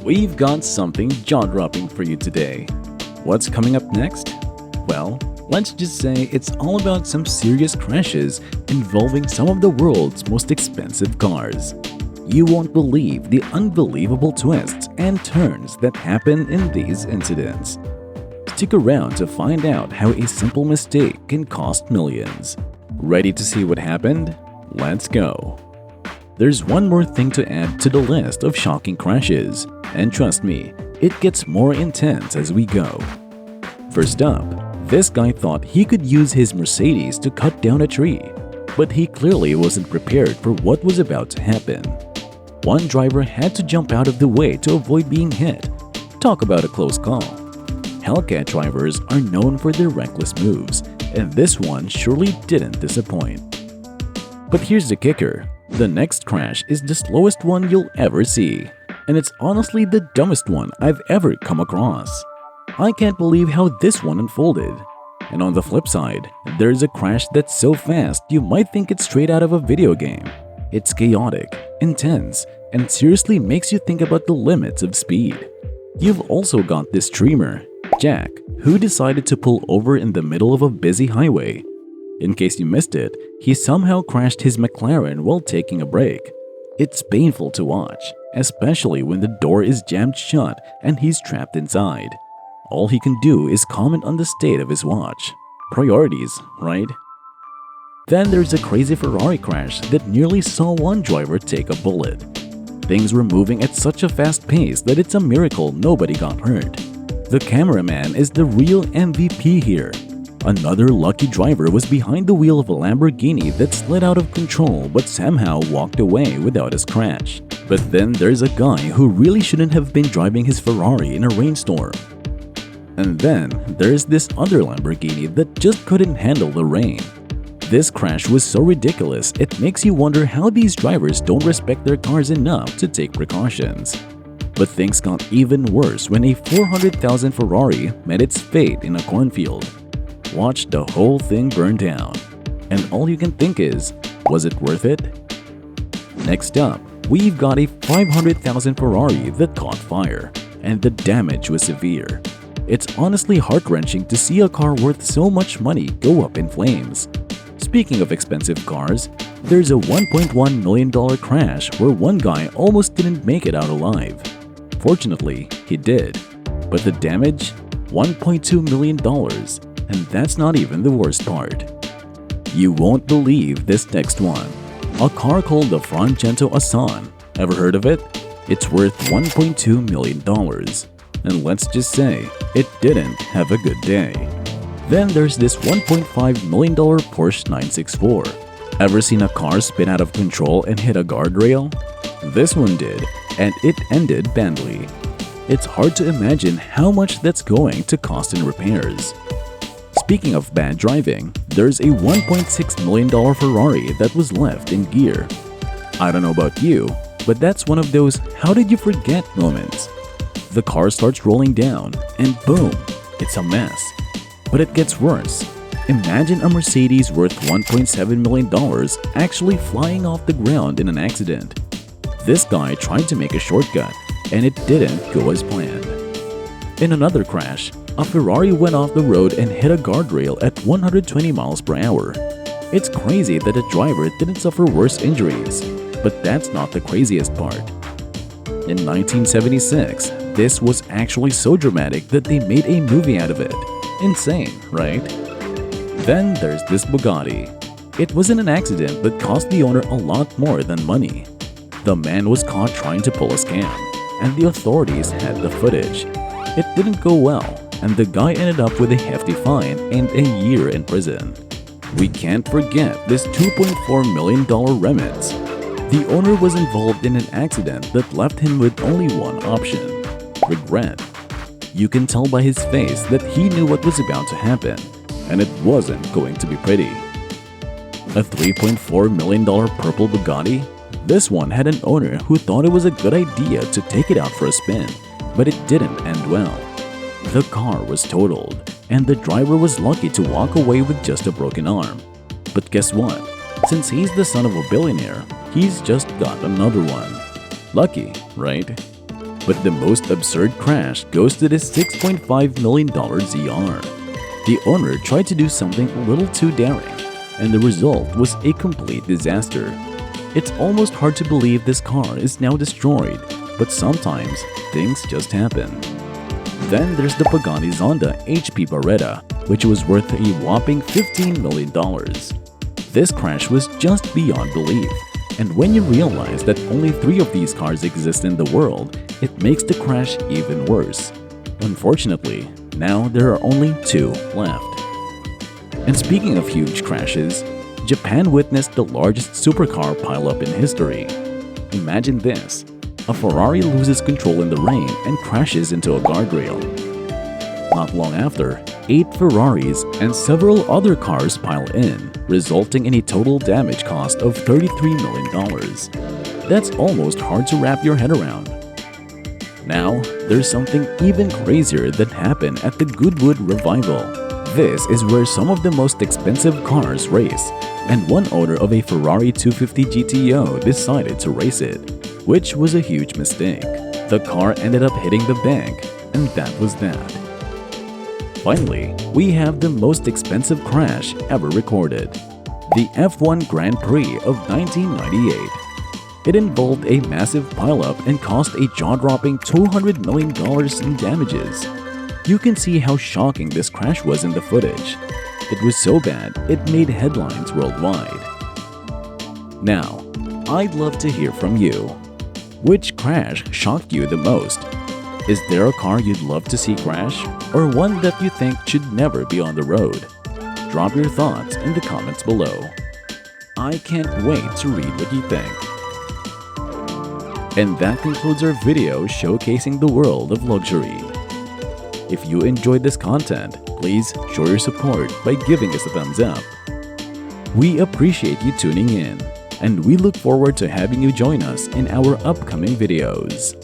We've got something jaw-dropping for you today. What's coming up next? Well, let's just say it's all about some serious crashes involving some of the world's most expensive cars. You won't believe the unbelievable twists and turns that happen in these incidents. Stick around to find out how a simple mistake can cost millions. Ready to see what happened? Let's go. There's one more thing to add to the list of shocking crashes, and trust me, it gets more intense as we go. First up, this guy thought he could use his Mercedes to cut down a tree, but he clearly wasn't prepared for what was about to happen. One driver had to jump out of the way to avoid being hit. Talk about a close call. Hellcat drivers are known for their reckless moves, and this one surely didn't disappoint. But here's the kicker. The next crash is the slowest one you'll ever see, and it's honestly the dumbest one I've ever come across. I can't believe how this one unfolded. And on the flip side, there's a crash that's so fast you might think it's straight out of a video game. It's chaotic, intense, and seriously makes you think about the limits of speed. You've also got this streamer, Jack, who decided to pull over in the middle of a busy highway. In case you missed it, he somehow crashed his McLaren while taking a break. It's painful to watch, especially when the door is jammed shut and he's trapped inside. All he can do is comment on the state of his watch. Priorities, right? Then there's a crazy Ferrari crash that nearly saw one driver take a bullet. Things were moving at such a fast pace that it's a miracle nobody got hurt. The cameraman is the real MVP here. Another lucky driver was behind the wheel of a Lamborghini that slid out of control but somehow walked away without a scratch. But then there's a guy who really shouldn't have been driving his Ferrari in a rainstorm. And then there's this other Lamborghini that just couldn't handle the rain. This crash was so ridiculous it makes you wonder how these drivers don't respect their cars enough to take precautions. But things got even worse when a $400,000 Ferrari met its fate in a cornfield. Watch the whole thing burn down. And all you can think is, was it worth it? Next up, we've got a $500,000 Ferrari that caught fire, and the damage was severe. It's honestly heart-wrenching to see a car worth so much money go up in flames. Speaking of expensive cars, there's a $1.1 million crash where one guy almost didn't make it out alive. Fortunately, he did. But the damage? $1.2 million. And that's not even the worst part. You won't believe this next one. A car called the Francento Asan. Ever heard of it? It's worth $1.2 million. And let's just say, it didn't have a good day. Then there's this $1.5 million Porsche 964. Ever seen a car spin out of control and hit a guardrail? This one did, and it ended badly. It's hard to imagine how much that's going to cost in repairs. Speaking of bad driving, there's a $1.6 million Ferrari that was left in gear. I don't know about you, but that's one of those how did you forget moments. The car starts rolling down, and boom, it's a mess. But it gets worse. Imagine a Mercedes worth $1.7 million actually flying off the ground in an accident. This guy tried to make a shortcut, and it didn't go as planned. In another crash, a Ferrari went off the road and hit a guardrail at 120 miles per hour. It's crazy that the driver didn't suffer worse injuries, but that's not the craziest part. In 1976, this was actually so dramatic that they made a movie out of it. Insane, right? Then there's this Bugatti. It wasn't an accident but cost the owner a lot more than money. The man was caught trying to pull a scam, and the authorities had the footage. It didn't go well, and the guy ended up with a hefty fine and a year in prison. We can't forget this $2.4 million remits. The owner was involved in an accident that left him with only one option: regret. You can tell by his face that he knew what was about to happen, and it wasn't going to be pretty. A $3.4 million purple Bugatti? This one had an owner who thought it was a good idea to take it out for a spin, but it didn't end well. The car was totaled, and the driver was lucky to walk away with just a broken arm. But guess what? Since he's the son of a billionaire, he's just got another one. Lucky, right? But the most absurd crash goes to the $6.5 million ZR. The owner tried to do something a little too daring, and the result was a complete disaster. It's almost hard to believe this car is now destroyed, but sometimes things just happen. Then there's the Pagani Zonda HP Baretta, which was worth a whopping $15 million. This crash was just beyond belief, and when you realize that only 3 of these cars exist in the world, it makes the crash even worse. Unfortunately, now there are only 2 left. And speaking of huge crashes, Japan witnessed the largest supercar pileup in history. Imagine this: a Ferrari loses control in the rain and crashes into a guardrail. Not long after, 8 Ferraris and several other cars pile in, resulting in a total damage cost of $33 million. That's almost hard to wrap your head around. Now, there's something even crazier that happened at the Goodwood Revival. This is where some of the most expensive cars race, and one owner of a Ferrari 250 GTO decided to race it, which was a huge mistake. The car ended up hitting the bank, and that was that. Finally, we have the most expensive crash ever recorded: the F1 Grand Prix of 1998. It involved a massive pileup and cost a jaw-dropping $200 million in damages. You can see how shocking this crash was in the footage. It was so bad, it made headlines worldwide. Now, I'd love to hear from you. Which crash shocked you the most? Is there a car you'd love to see crash, or one that you think should never be on the road? Drop your thoughts in the comments below. I can't wait to read what you think. And that concludes our video showcasing the world of luxury. If you enjoyed this content, please show your support by giving us a thumbs up. We appreciate you tuning in, and we look forward to having you join us in our upcoming videos.